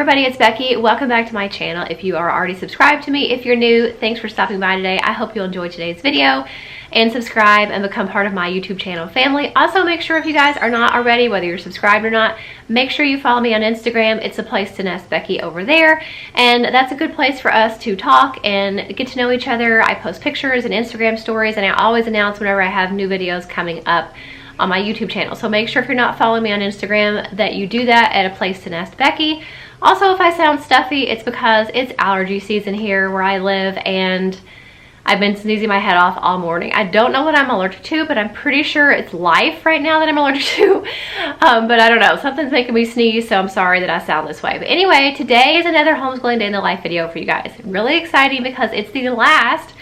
everybody, it's Becky. Welcome back to my channel. If you are already subscribed to me, if you're new, thanks for stopping by today. I hope you'll enjoy today's video and subscribe and become part of my YouTube channel family. Also, make sure if you guys are not already, whether you're subscribed or not, make sure you follow me on Instagram. It's aplacetonest Becky over there, and that's a good place for us to talk and get to know each other. I post pictures and Instagram stories, and I always announce whenever I have new videos coming up on my YouTube channel. So make sure if you're not following me on Instagram that you do that at aplacetonest Becky. Also, if I sound stuffy, it's because it's allergy season here where I live, and I've been sneezing my head off all morning. I don't know what I'm allergic to, but I'm pretty sure it's life right now that I'm allergic to. But I don't know, something's making me sneeze, so I'm sorry that I sound this way. But anyway, today is another homeschooling day in the life video for you guys. Really exciting because it's the last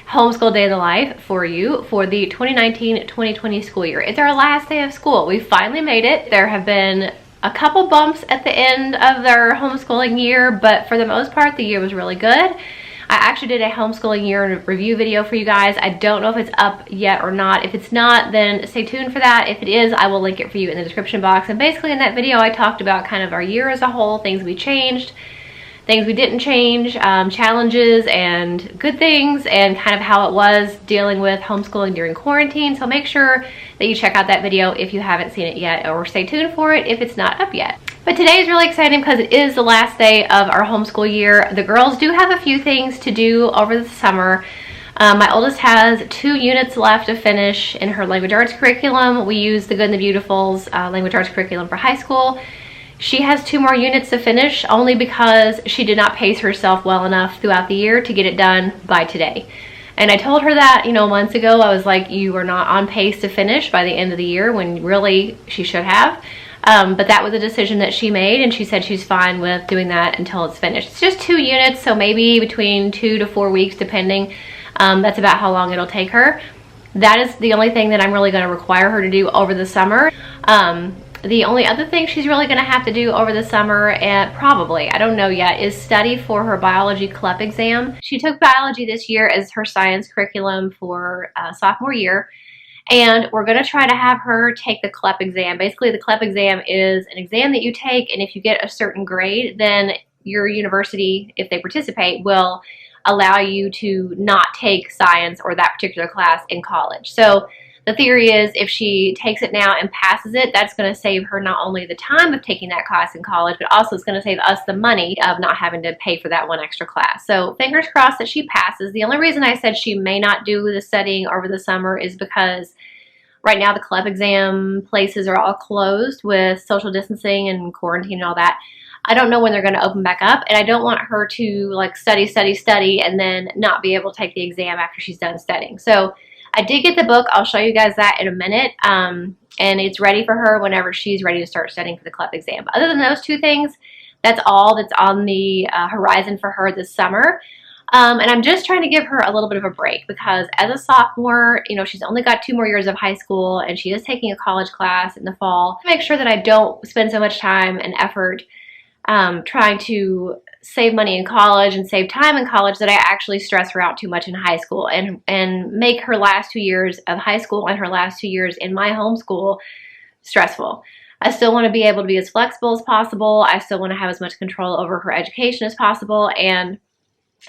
homeschool day in the life for you for the 2019-2020 school year. It's our last day of school. We finally made it. There have been a couple bumps at the end of their homeschooling year, but for the most part, the year was really good. I actually did a homeschooling year review video for you guys. I don't know if it's up yet or not. If it's not, then stay tuned for that. If it is, I will link it for you in the description box. And basically in that video, I talked about kind of our year as a whole, things we changed, things we didn't change, challenges and good things, and kind of how it was dealing with homeschooling during quarantine. So make sure that you check out that video if you haven't seen it yet, or stay tuned for it if it's not up yet. But today is really exciting because it is the last day of our homeschool year. The girls do have a few things to do over the summer. My oldest has 2 units left to finish in her language arts curriculum. We use the Good and the Beautiful's language arts curriculum for high school. She has 2 more units to finish, only because she did not pace herself well enough throughout the year to get it done by today. And I told her that, months ago. I was like, you are not on pace to finish by the end of the year, when really she should have. But that was a decision that she made, and she said she's fine with doing that until it's finished. It's just 2 units, so maybe between 2 to 4 weeks, depending. That's about how long it'll take her. That is the only thing that I'm really going to require her to do over the summer. The only other thing she's really going to have to do over the summer, and probably, I don't know yet, is study for her biology CLEP exam. She took biology this year as her science curriculum for sophomore year, and we're going to try to have her take the CLEP exam. Basically, the CLEP exam is an exam that you take, and if you get a certain grade, then your university, if they participate, will allow you to not take science or that particular class in college. So the theory is if she takes it now and passes it, that's going to save her not only the time of taking that class in college, but also it's going to save us the money of not having to pay for that one extra class. So fingers crossed that she passes. The only reason I said she may not do the studying over the summer is because right now the CLEP exam places are all closed with social distancing and quarantine and all that. I don't know when they're going to open back up, and I don't want her to like study, and then not be able to take the exam after she's done studying. So I did get the book. I'll show you guys that in a minute. And it's ready for her whenever she's ready to start studying for the CLEP exam. But other than those 2 things, that's all that's on the horizon for her this summer. And I'm just trying to give her a little bit of a break because as a sophomore, she's only got 2 more years of high school, and she is taking a college class in the fall. Make sure that I don't spend so much time and effort trying to save money in college and save time in college that I actually stress her out too much in high school and make her last 2 years of high school and her last 2 years in my homeschool stressful. I still want to be able to be as flexible as possible. I still want to have as much control over her education as possible, and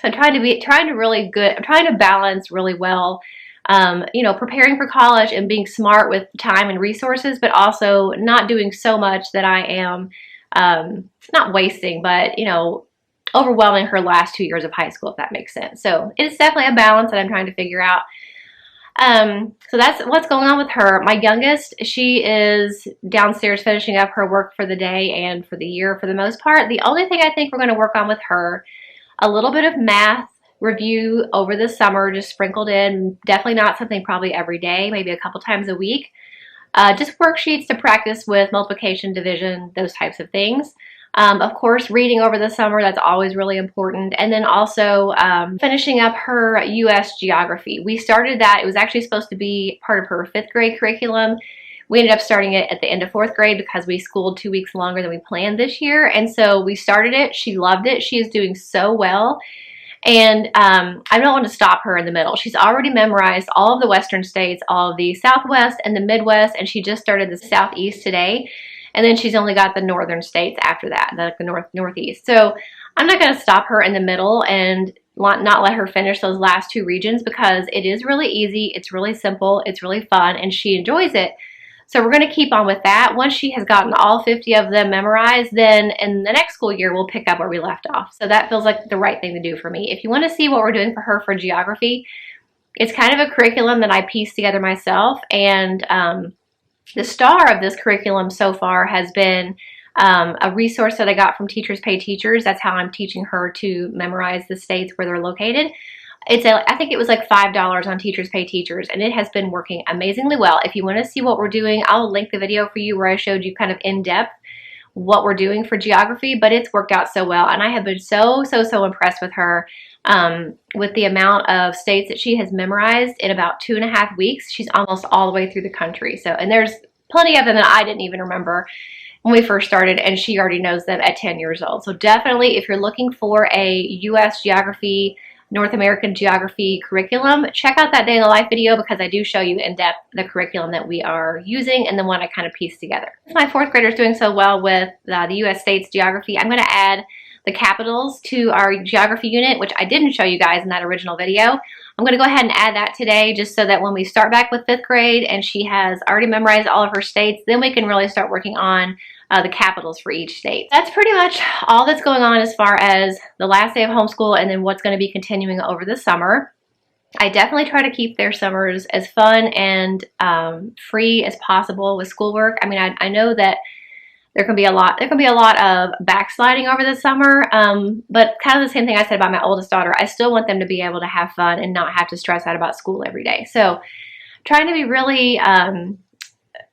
I'm trying to balance really well, preparing for college and being smart with time and resources, but also not doing so much that I am not wasting, but overwhelming her last 2 years of high school, if that makes sense. So it's definitely a balance that I'm trying to figure out. So that's what's going on with her. My youngest, she is downstairs finishing up her work for the day and for the year for the most part. The only thing I think we're going to work on with her, a little bit of math review over the summer, just sprinkled in. Definitely not something probably every day, maybe a couple times a week. Just worksheets to practice with multiplication, division, those types of things. Of course, reading over the summer, that's always really important. And then also finishing up her U.S. geography. We started that. It was actually supposed to be part of her 5th grade curriculum. We ended up starting it at the end of 4th grade because we schooled 2 weeks longer than we planned this year. And so we started it. She loved it. She is doing so well. And I don't want to stop her in the middle. She's already memorized all of the Western states, all of the Southwest and the Midwest, and she just started the Southeast today. And then she's only got the northern states after that, like the northeast. So I'm not going to stop her in the middle and not let her finish those last 2 regions, because it is really easy, it's really simple, it's really fun, and she enjoys it. So we're going to keep on with that. Once she has gotten all 50 of them memorized, then in the next school year, we'll pick up where we left off. So that feels like the right thing to do for me. If you want to see what we're doing for her for geography, it's kind of a curriculum that I pieced together myself. And the star of this curriculum so far has been a resource that I got from Teachers Pay Teachers. That's how I'm teaching her to memorize the states where they're located. I think it was like $5 on Teachers Pay Teachers, and it has been working amazingly well. If you want to see what we're doing, I'll link the video for you where I showed you kind of in depth what we're doing for geography, but it's worked out so well. And I have been so impressed with her with the amount of states that she has memorized in about 2.5 weeks. She's almost all the way through the country. So, and there's plenty of them that I didn't even remember when we first started, and she already knows them at 10 years old. So definitely, if you're looking for a U.S. geography, North American geography curriculum, check out that Day in the Life video, because I do show you in depth the curriculum that we are using and the one I kind of pieced together. My 4th grader is doing so well with the U.S. states geography. I'm going to add the capitals to our geography unit, which I didn't show you guys in that original video. I'm going to go ahead and add that today, just so that when we start back with 5th grade and she has already memorized all of her states, then we can really start working on the capitals for each state. That's pretty much all that's going on as far as the last day of homeschool and then what's going to be continuing over the summer. I definitely try to keep their summers as fun and free as possible with schoolwork. I mean, I know that there can be a lot of backsliding over the summer, but kind of the same thing I said about my oldest daughter. I still want them to be able to have fun and not have to stress out about school every day. So trying to be really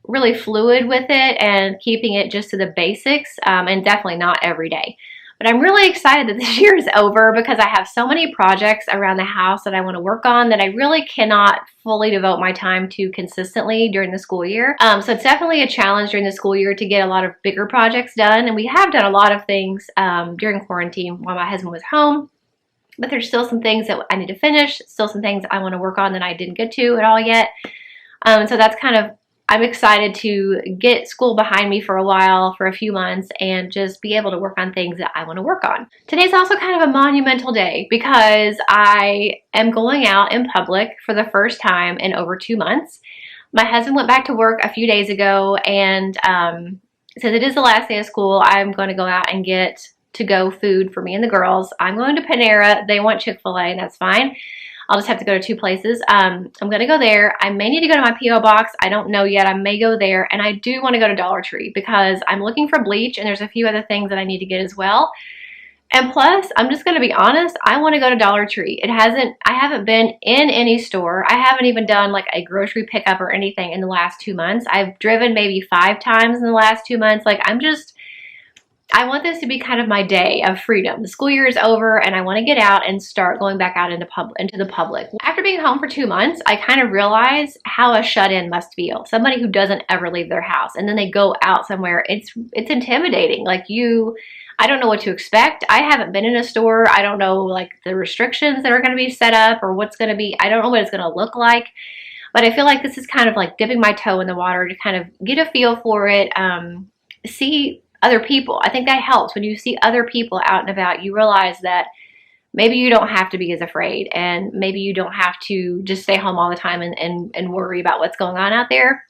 really fluid with it and keeping it just to the basics, and definitely not every day. But I'm really excited that this year is over, because I have so many projects around the house that I want to work on that I really cannot fully devote my time to consistently during the school year. So it's definitely a challenge during the school year to get a lot of bigger projects done. And we have done a lot of things during quarantine while my husband was home. But there's still some things that I need to finish, still some things I want to work on that I didn't get to at all yet. So that's kind of, I'm excited to get school behind me for a while, for a few months, and just be able to work on things that I want to work on. Today's also kind of a monumental day, because I am going out in public for the first time in over 2 months. My husband went back to work a few days ago, and since it is the last day of school, I'm going to go out and get to-go food for me and the girls. I'm going to Panera. They want Chick-fil-A, and that's fine. I'll just have to go to 2 places. I'm going to go there. I may need to go to my P.O. box. I don't know yet. I may go there. And I do want to go to Dollar Tree, because I'm looking for bleach, and there's a few other things that I need to get as well. And plus, I'm just going to be honest, I want to go to Dollar Tree. I haven't been in any store. I haven't even done like a grocery pickup or anything in the last 2 months. I've driven maybe 5 times in the last 2 months. Like, I want this to be kind of my day of freedom. The school year is over, and I want to get out and start going back out into the public. After being home for 2 months, I kind of realized how a shut-in must feel. Somebody who doesn't ever leave their house, and then they go out somewhere. It's intimidating. Like, I don't know what to expect. I haven't been in a store. I don't know like the restrictions that are going to be set up, or what's going to be. I don't know what it's going to look like. But I feel like this is kind of like dipping my toe in the water to kind of get a feel for it, see other people. I think that helps. When you see other people out and about, you realize that maybe you don't have to be as afraid, and maybe you don't have to just stay home all the time and worry about what's going on out there.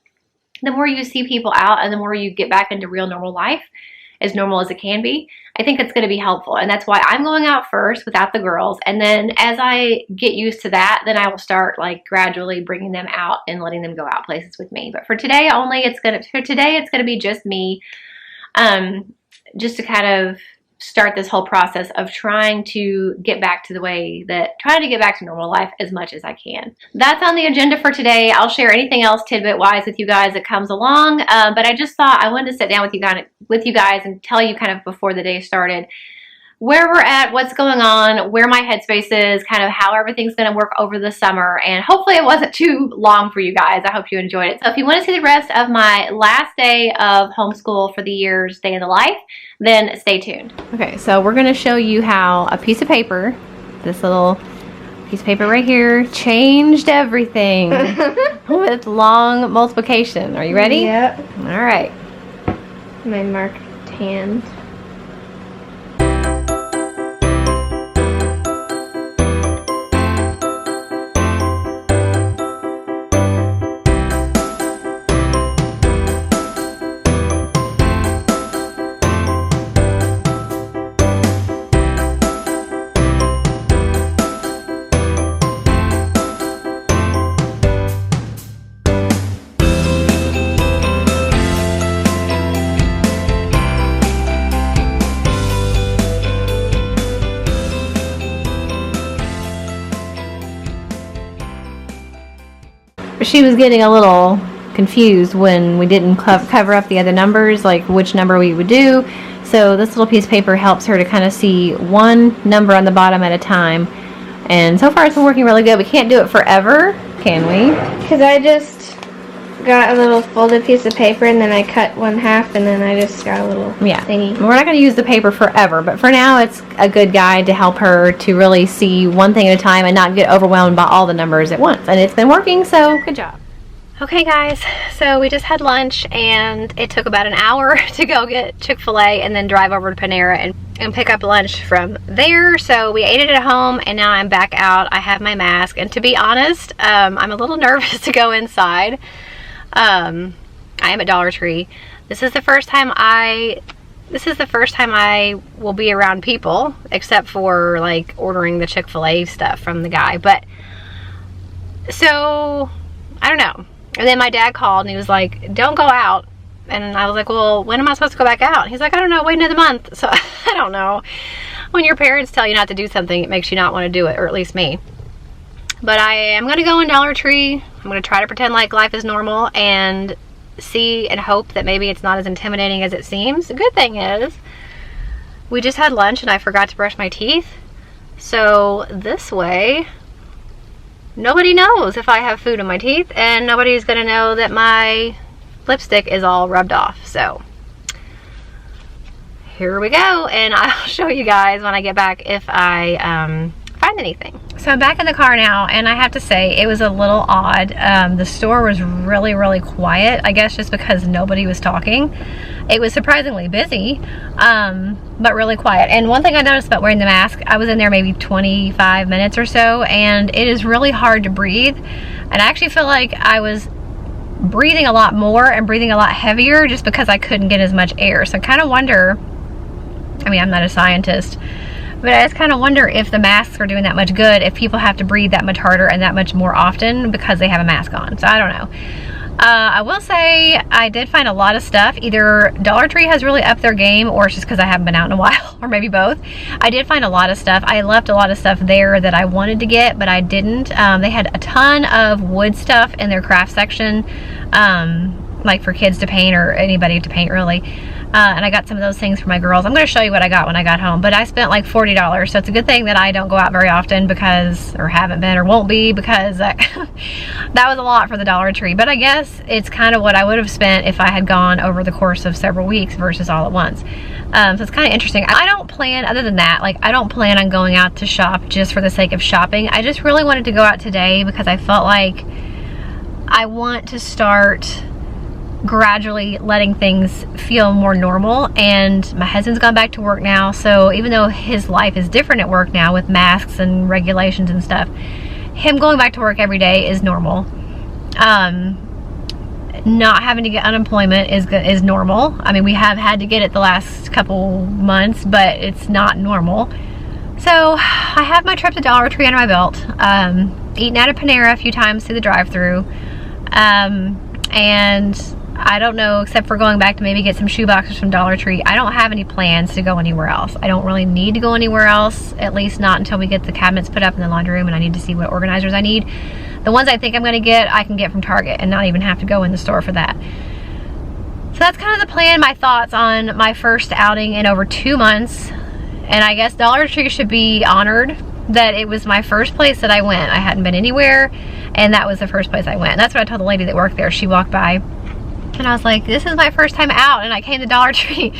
The more you see people out, and the more you get back into real normal life, as normal as it can be, I think it's going to be helpful. And that's why I'm going out first without the girls. And then as I get used to that, then I will start like gradually bringing them out and letting them go out places with me. But for today only, it's going to be just me. Just to kind of start this whole process of trying to get back to normal life as much as I can. That's on the agenda for today. I'll share anything else tidbit wise with you guys that comes along. But I just thought I wanted to sit down with you guys and tell you kind of before the day started where we're at, what's going on, where my headspace is, kind of how everything's going to work over the summer. And hopefully it wasn't too long for you guys. I hope you enjoyed it. So if you want to see the rest of my last day of homeschool for the year's Day in the Life, then stay tuned. Okay, so we're going to show you how a piece of paper, this little piece of paper right here, changed everything with long multiplication. Are you ready? Yep. All right. my marked hand. She was getting a little confused when we didn't cover up the other numbers, like which number we would do. So this little piece of paper helps her to kind of see one number on the bottom at a time. And so far it's been working really good. We can't do it forever, can we? Because I just got a little folded piece of paper and then I cut one half and then I just got a little thingy. We're not going to use the paper forever, but for now it's a good guide to help her to really see one thing at a time and not get overwhelmed by all the numbers at once. And it's been working, so good job. Okay guys, so we just had lunch and it took about an hour to go get Chick-fil-A and then drive over to Panera and pick up lunch from there. So we ate it at home and now I'm back out. I have my mask, and to be honest, I'm a little nervous to go inside. I am at Dollar Tree. This is the first time I will be around people, except for like ordering the Chick-fil-A stuff from the guy. But so I don't know. And then my dad called and he was like, don't go out. And I was like, well, when am I supposed to go back out? He's like, I don't know, wait another month. So I don't know. When your parents tell you not to do something, it makes you not want to do it, or at least me. But I am going to go in Dollar Tree. I'm going to try to pretend like life is normal and see and hope that maybe it's not as intimidating as it seems. The good thing is we just had lunch and I forgot to brush my teeth. So this way, nobody knows if I have food in my teeth and nobody's going to know that my lipstick is all rubbed off. So here we go, and I'll show you guys when I get back if I find anything. So I'm back in the car now, and I have to say it was a little odd. The store was really quiet, I guess just because nobody was talking. It was surprisingly busy, but really quiet. And one thing I noticed about wearing the mask, I was in there maybe 25 minutes or so, and it is really hard to breathe. And I actually feel like I was breathing a lot more and breathing a lot heavier just because I couldn't get as much air. So I kind of wonder, I mean, I'm not a scientist, but I just kind of wonder if the masks are doing that much good, if people have to breathe that much harder and that much more often because they have a mask on. So I don't know. I will say I did find a lot of stuff. Either Dollar Tree has really upped their game, or it's just because I haven't been out in a while, or maybe both. I did find a lot of stuff. I left a lot of stuff there that I wanted to get, but I didn't. They had a ton of wood stuff in their craft section, like for kids to paint or anybody to paint really. And I got some of those things for my girls. I'm going to show you what I got when I got home, but I spent like $40, so it's a good thing that I don't go out very often because, or haven't been or won't be, because that was a lot for the Dollar Tree. But I guess it's kind of what I would have spent if I had gone over the course of several weeks versus all at once. So it's kind of interesting. I don't plan, other than that, like I don't plan on going out to shop just for the sake of shopping. I just really wanted to go out today because I felt like I want to start gradually letting things feel more normal. And my husband's gone back to work now, so even though his life is different at work now with masks and regulations and stuff, him going back to work every day is normal. Not having to get unemployment is normal. I mean, we have had to get it the last couple months, but it's not normal. So I have my trip to Dollar Tree under my belt, eaten at a Panera a few times through the drive-thru, and I don't know, except for going back to maybe get some shoe boxes from Dollar Tree, I don't have any plans to go anywhere else. I don't really need to go anywhere else, at least not until we get the cabinets put up in the laundry room, and I need to see what organizers I need. The ones I think I'm going to get, I can get from Target and not even have to go in the store for that. So that's kind of the plan, my thoughts on my first outing in over 2 months. And I guess Dollar Tree should be honored that it was my first place that I went. I hadn't been anywhere, and that was the first place I went. And that's what I told the lady that worked there. She walked by, and I was like, this is my first time out, and I came to Dollar Tree.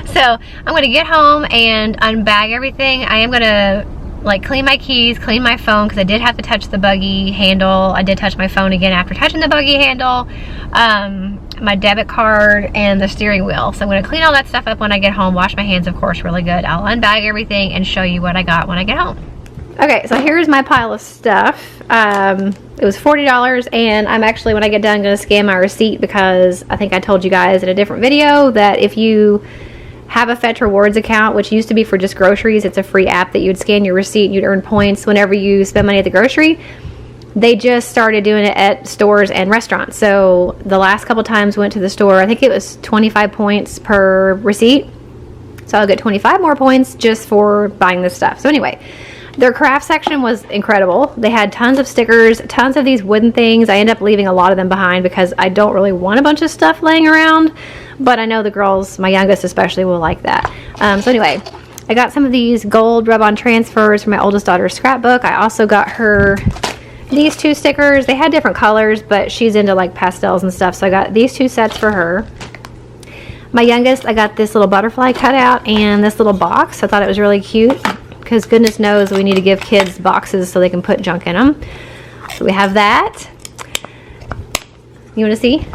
So I'm going to get home and unbag everything. I am going to like clean my keys, clean my phone, because I did have to touch the buggy handle. I did touch my phone again after touching the buggy handle. my debit card, and the steering wheel. So I'm gonna clean all that stuff up when I get home, wash my hands, of course, really good. I'll unbag everything and show you what I got when I get home. Okay, so here's my pile of stuff. It was $40, and I'm actually, when I get done, gonna scan my receipt because I think I told you guys in a different video that if you have a Fetch Rewards account, which used to be for just groceries, it's a free app that you would scan your receipt and you'd earn points whenever you spend money at the grocery. They just started doing it at stores and restaurants. So the last couple times went to the store, I think it was 25 points per receipt. So I'll get 25 more points just for buying this stuff. So anyway, their craft section was incredible. They had tons of stickers, tons of these wooden things. I end up leaving a lot of them behind because I don't really want a bunch of stuff laying around, but I know the girls, my youngest especially, will like that. So anyway, I got some of these gold rub-on transfers for my oldest daughter's scrapbook. I also got her these two stickers. They had different colors, but she's into like pastels and stuff, so I got these two sets for her. My youngest, I got this little butterfly cutout and this little box. I thought it was really cute because goodness knows we need to give kids boxes so they can put junk in them. So we have that. You want to see?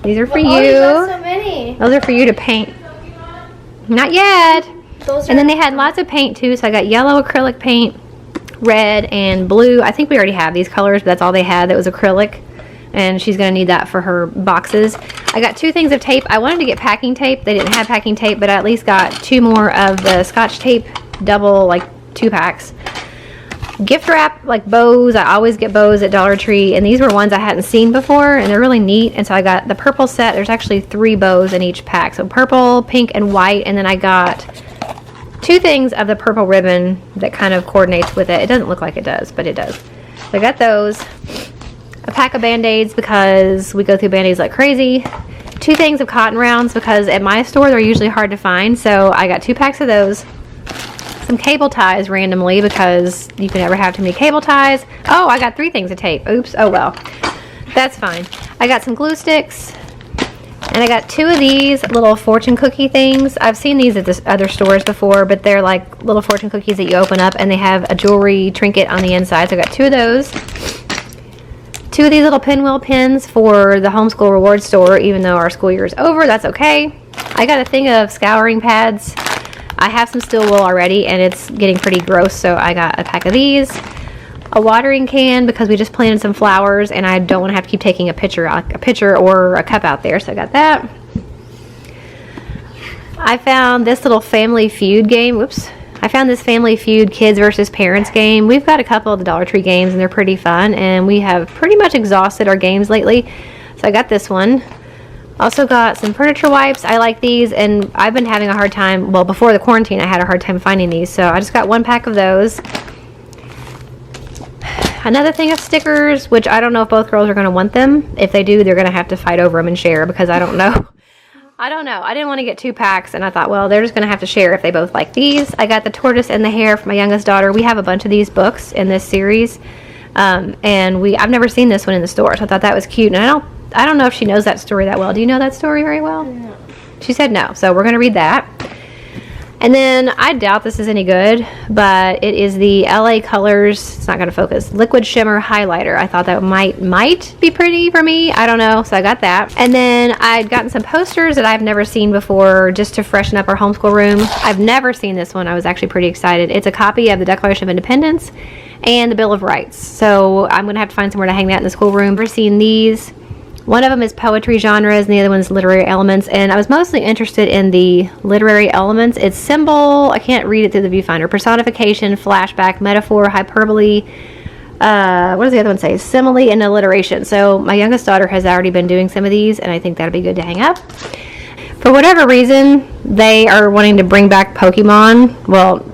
These are for you. You got so many. Those are for you to paint. Not yet. And then they had lots of paint too, so I got yellow acrylic paint, red and blue. I think we already have these colors, but that's all they had that was acrylic, and she's gonna need that for her boxes. I got 2 things of tape. I wanted to get packing tape. They didn't have packing tape, but I at least got 2 more of the Scotch tape, double, like 2 packs. Gift wrap, like bows. I always get bows at Dollar Tree, and these were ones I hadn't seen before, and they're really neat. And so I got the purple set. There's actually 3 bows in each pack, so purple, pink, and white. And then I got 2 things of the purple ribbon that kind of coordinates with it. It doesn't look like it does, but it does. So I got those. A pack of Band-Aids because we go through Band-Aids like crazy. 2 things of cotton rounds because at my store they're usually hard to find, so I got 2 packs of those. Some cable ties randomly because you can never have too many cable ties. Oh, I got 3 things of tape. Oops. Oh well. That's fine. I got some glue sticks. And I got 2 of these little fortune cookie things. I've seen these at other stores before, but they're like little fortune cookies that you open up and they have a jewelry trinket on the inside. So I got 2 of those. 2 of these little pinwheel pins for the Homeschool Rewards store, even though our school year is over. That's okay. I got a thing of scouring pads. I have some steel wool already and it's getting pretty gross, so I got a pack of these. A watering can because we just planted some flowers and I don't want to have to keep taking a pitcher or a cup out there, so I got that. I found this little Family Feud game. Whoops. I found this Family Feud Kids versus Parents game. We've got a couple of the Dollar Tree games and they're pretty fun, and we have pretty much exhausted our games lately, so I got this one. Also got some furniture wipes. I like these, and I've been having a hard time, well, before the quarantine I had a hard time finding these, so I just got 1 pack of those. Another thing of stickers, which I don't know if both girls are going to want them. If they do, they're going to have to fight over them and share because I don't know. I don't know. I didn't want to get 2 packs, and I thought, well, they're just going to have to share if they both like these. I got the Tortoise and the Hare for my youngest daughter. We have a bunch of these books in this series, and I've never seen this one in the store, so I thought that was cute. And I don't know if she knows that story that well. Do you know that story very well? No. She said no, so we're going to read that. And then I doubt this is any good, but it is the LA Colors, it's not going to focus, Liquid Shimmer Highlighter. I thought that might be pretty for me. I don't know, so I got that. And then I'd gotten some posters that I've never seen before just to freshen up our homeschool room. I've never seen this one. I was actually pretty excited. It's a copy of the Declaration of Independence and the Bill of Rights. So I'm going to have to find somewhere to hang that in the schoolroom. I've never seen these. One of them is poetry genres and the other one is literary elements, and I was mostly interested in the literary elements. It's symbol, I can't read it through the viewfinder, personification, flashback, metaphor, hyperbole, what does the other one say? Simile and alliteration. So my youngest daughter has already been doing some of these, and I think that'll be good to hang up. For whatever reason, they are wanting to bring back Pokemon. Well,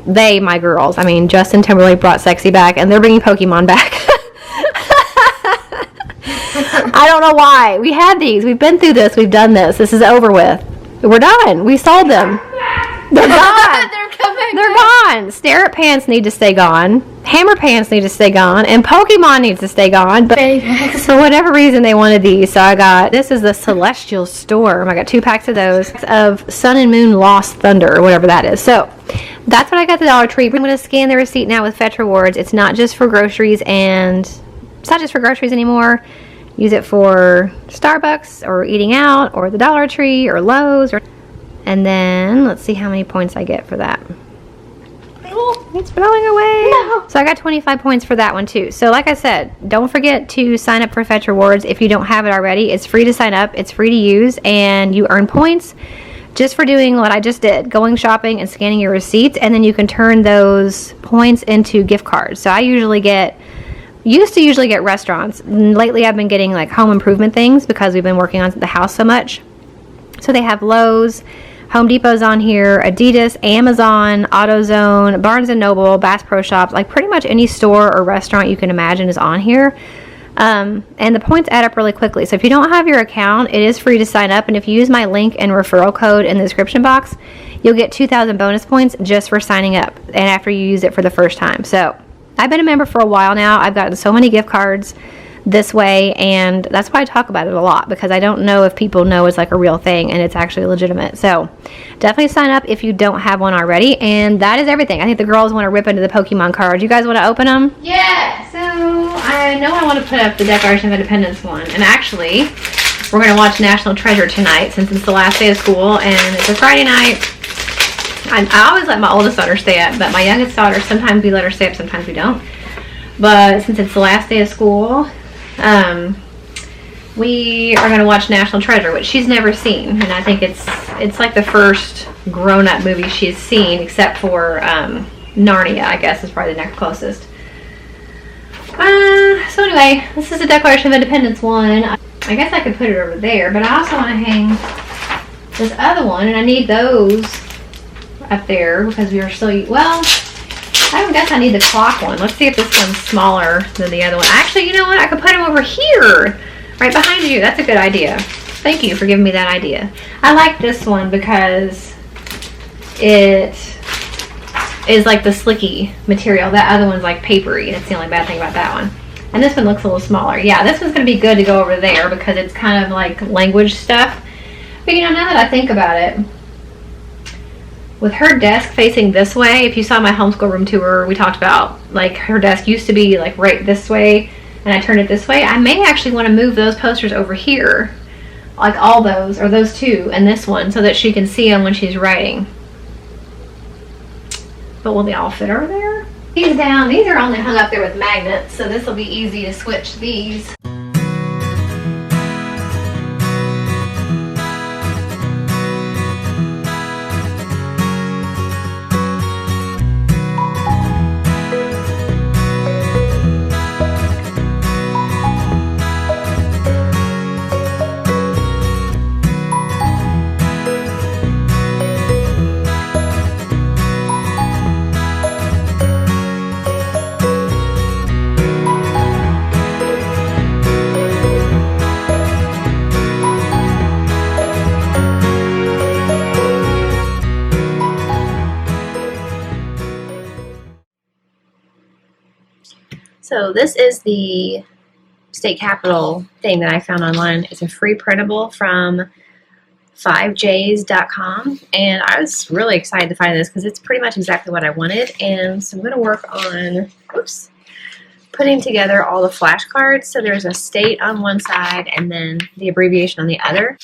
my girls. I mean, Justin Timberlake brought Sexy back, and they're bringing Pokemon back. I don't know why. We had these. We've been through this. We've done this. This is over with. We're done. We sold them. They're gone. They're coming. They're gone. Stare-It Pants need to stay gone. Hammer Pants need to stay gone. And Pokemon needs to stay gone. But for whatever reason, they wanted these. So I got, this is the Celestial Storm. I got 2 packs of those. Of Sun and Moon Lost Thunder, or whatever that is. So that's what I got at the Dollar Tree. I'm going to scan the receipt now with Fetch Rewards. It's not just for groceries, and it's not just for groceries anymore. use it for Starbucks or eating out or the Dollar Tree or Lowe's. And then let's see how many points I get for that. It's blowing away. No. So I got 25 points for that one too. So like I said, don't forget to sign up for Fetch Rewards if you don't have it already. It's free to sign up, it's free to use, and you earn points just for doing what I just did, going shopping and scanning your receipts, and then you can turn those points into gift cards. So I usually used to get restaurants. Lately I've been getting like home improvement things because we've been working on the house so much. So they have Lowe's, Home Depot's on here, Ebates, Amazon, AutoZone, Barnes & Noble, Bass Pro Shops, like pretty much any store or restaurant you can imagine is on here. And the points add up really quickly. So if you don't have your account, it is free to sign up. And if you use my link and referral code in the description box, you'll get 2,000 bonus points just for signing up and after you use it for the first time. So I've been a member for a while now. I've gotten so many gift cards this way, and that's why I talk about it a lot, because I don't know if people know it's like a real thing and it's actually legitimate. So definitely sign up if you don't have one already. And that is everything. I think the girls want to rip into the Pokemon cards. You guys want to open them? Yeah. So I know I want to put up the Declaration of Independence one, and actually we're going to watch National Treasure tonight since it's the last day of school and it's a Friday night. I always let my oldest daughter stay up, but my youngest daughter, sometimes we let her stay up, sometimes we don't. But since it's the last day of school, we are going to watch National Treasure, which she's never seen, and I think it's like the first grown-up movie she's seen, except for Narnia, I guess, is probably the next closest. So anyway, this is the Declaration of Independence one. I guess I could put it over there, but I also want to hang this other one, and I need those up there because we are still, well, I don't guess I need the clock one. Let's see if this one's smaller than the other one. Actually, you know what? I could put them over here, right behind you. That's a good idea. Thank you for giving me that idea. I like this one because it is like the slicky material. That other one's like papery. That's the only bad thing about that one. And this one looks a little smaller. Yeah, this one's going to be good to go over there because it's kind of like language stuff. But you know, now that I think about it, with her desk facing this way, if you saw my homeschool room tour, we talked about like her desk used to be like right this way, and I turned it this way. I may actually want to move those posters over here, like all those, or those two, and this one, so that she can see them when she's writing. But will they all fit over there? These down, these are only hung up there with magnets, so this will be easy to switch these. So this is the state capitol thing that I found online. It's a free printable from 5js.com, and I was really excited to find this because it's pretty much exactly what I wanted. And so I'm going to work on, putting together all the flashcards. So there's a state on one side and then the abbreviation on the other.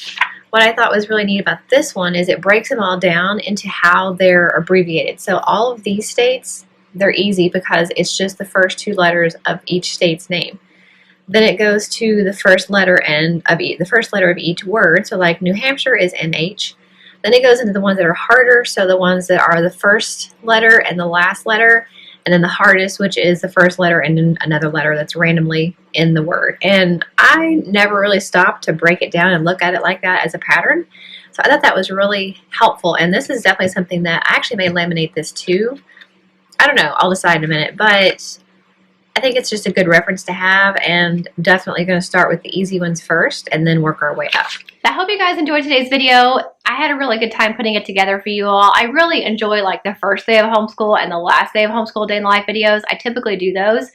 What I thought was really neat about this one is it breaks them all down into how they're abbreviated. So all of these states, they're easy because it's just the first two letters of each state's name. Then it goes to the first letter of each word. So like New Hampshire is NH. Then it goes into the ones that are harder. So the ones that are the first letter and the last letter. And then the hardest, which is the first letter and then another letter that's randomly in the word. And I never really stopped to break it down and look at it like that as a pattern. So I thought that was really helpful. And this is definitely something that I actually may laminate this too. I don't know, I'll decide in a minute, but I think it's just a good reference to have, and definitely going to start with the easy ones first and then work our way up. I hope you guys enjoyed today's video. I had a really good time putting it together for you all. I really enjoy like the first day of homeschool and the last day of homeschool day in the life videos. I typically do those.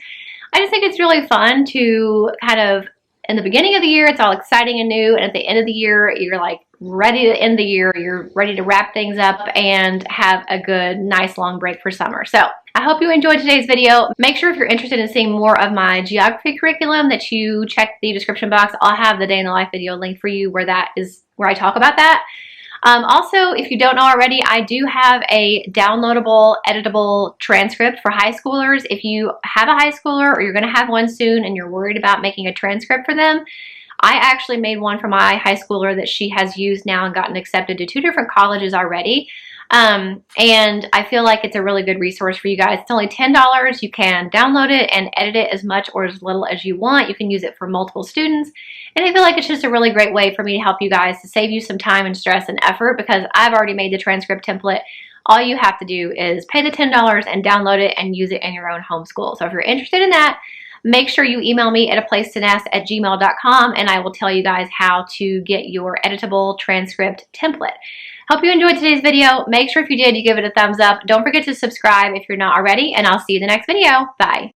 I just think it's really fun to kind of, in the beginning of the year, it's all exciting and new, and at the end of the year, you're like ready to end the year, you're ready to wrap things up and have a good, nice long break for summer. So I hope you enjoyed today's video. Make sure if you're interested in seeing more of my geography curriculum that you check the description box. I'll have the day in the life video link for you where I talk about that. Also, if you don't know already, I do have a downloadable, editable transcript for high schoolers. If you have a high schooler or you're going to have one soon and you're worried about making a transcript for them, I actually made one for my high schooler that she has used now and gotten accepted to 2 different colleges already. And I feel like it's a really good resource for you guys. It's only $10. You can download it and edit it as much or as little as you want. You can use it for multiple students. And I feel like it's just a really great way for me to help you guys, to save you some time and stress and effort, because I've already made the transcript template. All you have to do is pay the $10 and download it and use it in your own homeschool. So if you're interested in that, make sure you email me at aplacetonest@gmail.com and I will tell you guys how to get your editable transcript template. Hope you enjoyed today's video. Make sure if you did, you give it a thumbs up. Don't forget to subscribe if you're not already, and I'll see you in the next video. Bye.